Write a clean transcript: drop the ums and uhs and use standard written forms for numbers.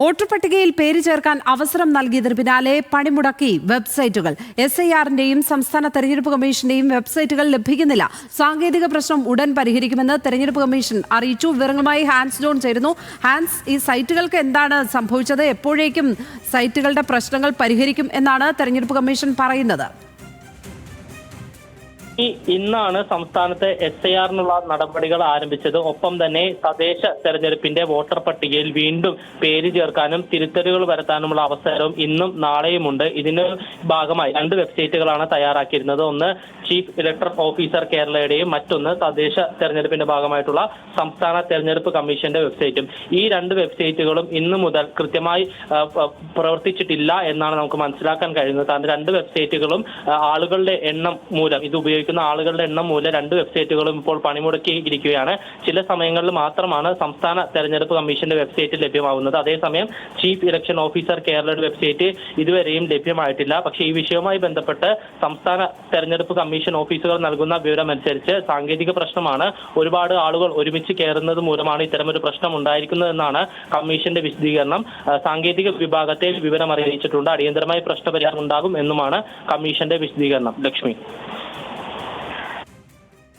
Voter പട്ടികയിൽ പേര് ചേർക്കാൻ അവസരം നൽകിയതിന് പിന്നാലെ പണിമുടക്കി വെബ്സൈറ്റുകൾ. SIRന്റെയും സംസ്ഥാന തെരഞ്ഞെടുപ്പ് കമ്മീഷന്റെയും വെബ്സൈറ്റുകൾ ലഭിക്കുന്നില്ല. സാങ്കേതിക പ്രശ്നം ഉടൻ പരിഹരിക്കുമെന്ന് തെരഞ്ഞെടുപ്പ് കമ്മീഷൻ അറിയിച്ചു. വിവരങ്ങളുമായി ഹാൻസ് ജോൺ ചേരുന്നു. ഹാൻസ്, ഈ സൈറ്റുകൾക്ക് എന്താണ് സംഭവിച്ചത്? എപ്പോഴേക്കും സൈറ്റുകളുടെ പ്രശ്നങ്ങൾ പരിഹരിക്കും എന്നാണ് തെരഞ്ഞെടുപ്പ് കമ്മീഷൻ പറയുന്നത്? ഇന്നാണ് സംസ്ഥാനത്ത് SIRനുള്ള നടപടികൾ ആരംഭിച്ചത്. ഒപ്പം തന്നെ തദ്ദേശ തെരഞ്ഞെടുപ്പിന്റെ വോട്ടർ പട്ടികയിൽ വീണ്ടും പേര് ചേർക്കാനും തിരുത്തലുകൾ വരുത്താനുമുള്ള അവസരവും ഇന്നും നാളെയുമുണ്ട്. ഇതിന് ഭാഗമായി 2 വെബ്സൈറ്റുകളാണ് തയ്യാറാക്കിയിരുന്നത്. ഒന്ന് ചീഫ് ഇലക്ടറൽ ഓഫീസർ കേരളയുടെയും മറ്റൊന്ന് തദ്ദേശ തെരഞ്ഞെടുപ്പിന്റെ ഭാഗമായിട്ടുള്ള സംസ്ഥാന തെരഞ്ഞെടുപ്പ് കമ്മീഷന്റെ വെബ്സൈറ്റും. ഈ 2 വെബ്സൈറ്റുകളും ഇന്നു മുതൽ കൃത്യമായി പ്രവർത്തിച്ചിട്ടില്ല എന്നാണ് നമുക്ക് മനസ്സിലാക്കാൻ കഴിയുന്നത്. കാരണം 2 വെബ്സൈറ്റുകളും ആളുകളുടെ എണ്ണം മൂലം ഇത് ഉപയോഗിക്കുന്ന ആളുകളുടെ എണ്ണം മൂലം 2 വെബ്സൈറ്റുകളും ഇപ്പോൾ പണിമുടക്കിയിരിക്കുകയാണ്. ചില സമയങ്ങളിൽ മാത്രമാണ് സംസ്ഥാന തെരഞ്ഞെടുപ്പ് കമ്മീഷന്റെ വെബ്സൈറ്റ് ലഭ്യമാവുന്നത്. അതേസമയം ചീഫ് ഇലക്ഷൻ ഓഫീസർ കേരളയുടെ വെബ്സൈറ്റ് ഇതുവരെയും ലഭ്യമായിട്ടില്ല. പക്ഷേ ഈ വിഷയവുമായി ബന്ധപ്പെട്ട് സംസ്ഥാന തെരഞ്ഞെടുപ്പ് കമ്മീഷൻ ഓഫീസുകൾ നൽകുന്ന വിവരമനുസരിച്ച് സാങ്കേതിക പ്രശ്നമാണ്. ഒരുപാട് ആളുകൾ ഒരുമിച്ച് കയറുന്നത് മൂലമാണ് ഇത്തരമൊരു പ്രശ്നം ഉണ്ടായിരിക്കുന്നതെന്നാണ് കമ്മീഷന്റെ വിശദീകരണം. സാങ്കേതിക വിഭാഗത്തെ വിവരം അറിയിച്ചിട്ടുണ്ട്. അടിയന്തരമായി പ്രശ്നപരിഹാരം ഉണ്ടാകും എന്നുമാണ് കമ്മീഷന്റെ വിശദീകരണം. ലക്ഷ്മി.